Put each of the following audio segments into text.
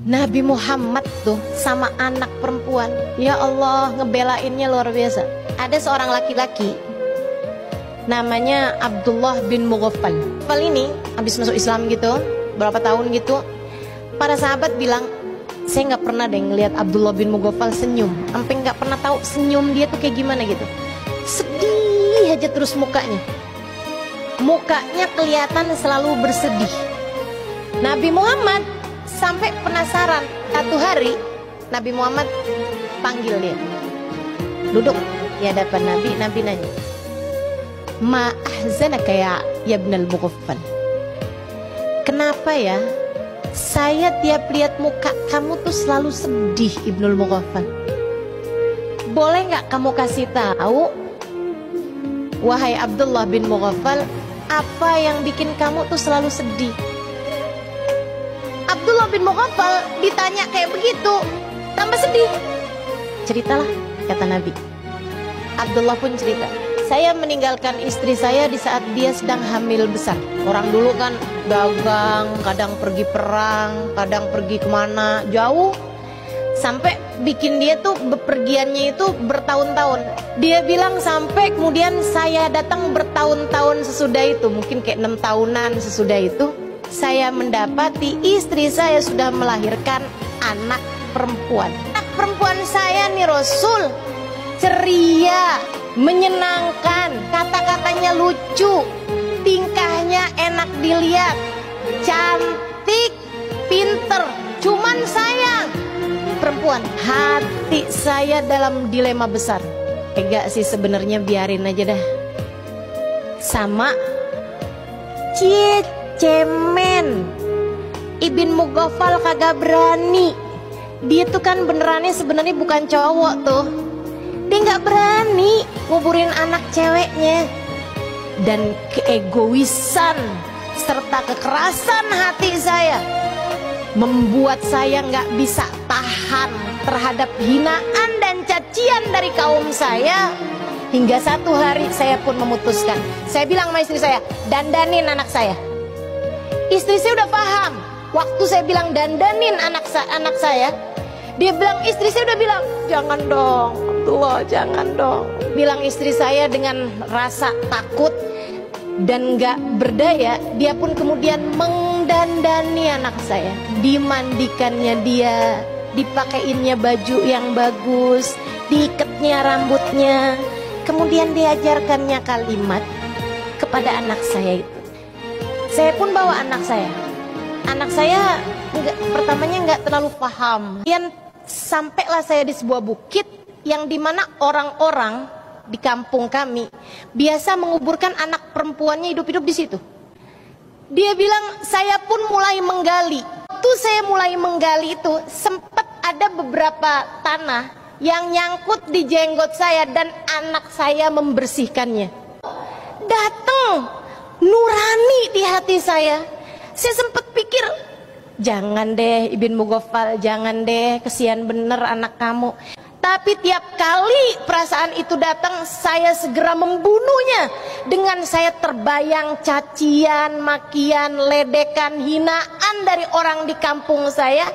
Nabi Muhammad tuh sama anak perempuan, ya Allah, ngebelainnya luar biasa. Ada seorang laki-laki namanya Abdullah bin Mughaffal. Mughaffal ini habis masuk Islam gitu, berapa tahun gitu. Para sahabat bilang, saya nggak pernah deh ngelihat Abdullah bin Mughaffal senyum, sampai nggak pernah tahu senyum dia tuh kayak gimana gitu. Sedih aja terus mukanya. Mukanya kelihatan selalu bersedih. Nabi Muhammad sampai penasaran. Satu hari Nabi Muhammad panggil dia, duduk di hadapan Nabi. Nabi nanya, ma ahzanaka ya ibnal Mughaffal, kenapa ya saya tiap lihat muka kamu tuh selalu sedih, Ibnul Mughaffal? Boleh nggak kamu kasih tahu, wahai Abdullah bin Mughaffal, apa yang bikin kamu tuh selalu sedih? Abdullah bin Mughaffal ditanya kayak begitu, tambah sedih. Ceritalah, kata Nabi. Abdullah pun cerita, saya meninggalkan istri saya di saat dia sedang hamil besar. Orang dulu kan dagang, kadang pergi perang, kadang pergi kemana jauh, sampai bikin dia tuh bepergiannya itu bertahun-tahun. Dia bilang sampai kemudian saya datang bertahun-tahun sesudah itu, mungkin kayak 6 tahunan sesudah itu, saya mendapati istri saya sudah melahirkan anak perempuan. Anak perempuan saya nih Rasul, ceria, menyenangkan, kata-katanya lucu, tingkahnya enak dilihat, cantik, pinter. Cuman sayang, perempuan. Hati saya dalam dilema besar. Enggak sih sebenarnya, biarin aja dah. Sama cemen Ibn Mughaffal kagak berani. Dia tuh kan benerannya sebenarnya bukan cowok tuh. Dia nggak berani nguburin anak ceweknya. Dan keegoisan serta kekerasan hati saya membuat saya nggak bisa tahan terhadap hinaan dan cacian dari kaum saya. Hingga satu hari saya pun memutuskan, saya bilang sama istri saya, dandanin anak saya. Istri saya udah paham. Waktu saya bilang dandanin anak saya, dia bilang, istri saya udah bilang, jangan dong Abdullah, jangan dong. Bilang istri saya dengan rasa takut dan gak berdaya, dia pun kemudian mendandani anak saya. Dimandikannya dia, dipakaiinnya baju yang bagus, diikatnya rambutnya. Kemudian diajarkannya kalimat kepada anak saya itu. Saya pun bawa anak saya. Anak saya pertamanya nggak terlalu paham. Kemudian sampailah saya di sebuah bukit yang dimana orang-orang di kampung kami biasa menguburkan anak perempuannya hidup-hidup di situ. Dia bilang, saya pun mulai menggali. Waktu saya mulai menggali itu sempat ada beberapa tanah yang nyangkut di jenggot saya dan anak saya membersihkannya. Datang nurani di hati saya. Saya sempat pikir, jangan deh Ibn Mughaffal, jangan deh, kesian bener anak kamu. Tapi tiap kali perasaan itu datang, saya segera membunuhnya. Dengan saya terbayang cacian, makian, ledekan, hinaan dari orang di kampung saya.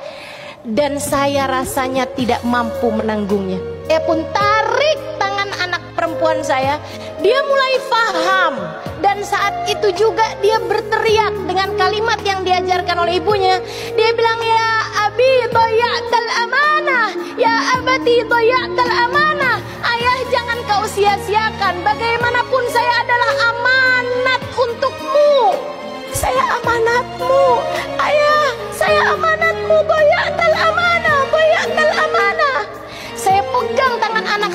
Dan saya rasanya tidak mampu menanggungnya. Saya pun tarik tangan anak perempuan saya. Dia mulai faham. Dan saat itu juga dia berteriak dengan kalimat yang diajarkan oleh ibunya. Dia bilang, ya abi dhaya'tal amanah, ya abati dhaya'tal amanah. Ayah, jangan kau sia-siakan. Bagaimanapun saya adalah amanat untukmu. Saya amanatmu. Ayah, saya amanatmu. Dhaya'tal amanah, dhaya'tal amanah. Saya pegang tangan anak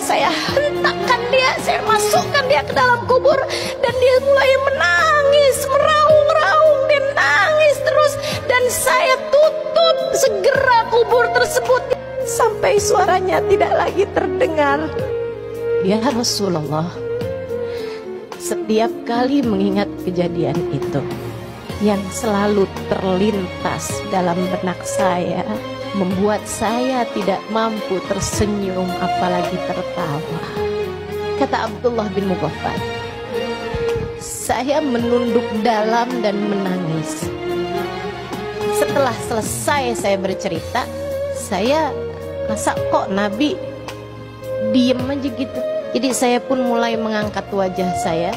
saya hentakkan dia, saya masukkan dia ke dalam kubur. Dan dia mulai menangis, meraung-raung, dia nangis terus. Dan saya tutup segera kubur tersebut sampai suaranya tidak lagi terdengar. Ya Rasulullah, setiap kali mengingat kejadian itu, yang selalu terlintas dalam benak saya membuat saya tidak mampu tersenyum apalagi tertawa. Kata Abdullah bin Mughaffal, saya menunduk dalam dan menangis. setelah selesai saya bercerita, saya masa kok Nabi diem aja gitu. Jadi saya pun mulai mengangkat wajah saya.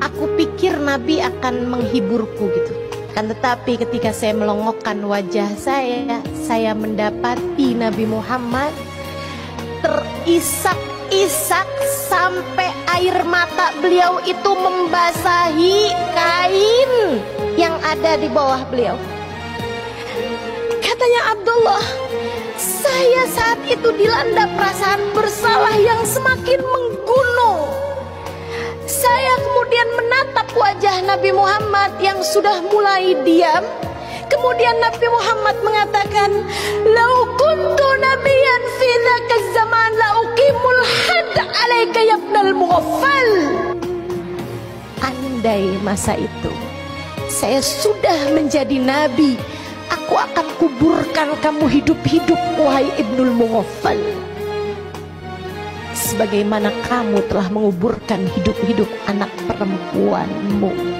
Aku pikir Nabi akan menghiburku gitu. Kan tetapi ketika saya melongokkan wajah saya mendapati Nabi Muhammad terisak-isak sampai air mata beliau itu membasahi kain yang ada di bawah beliau. Katanya Abdullah, saya saat itu dilanda perasaan bersalah yang semakin menggunung. Saya kemudian menatap wajah Nabi Muhammad yang sudah mulai diam. Kemudian Nabi Muhammad mengatakan, "Lau kuntu nabiyyan fi dzaka zaman la uqimul hadd 'alaika ya ibnal mughaffal." Andai masa itu saya sudah menjadi nabi, aku akan kuburkan kamu hidup-hidup, wahai Ibnul Mughaffal, sebagaimana kamu telah menguburkan hidup-hidup anak perempuanmu.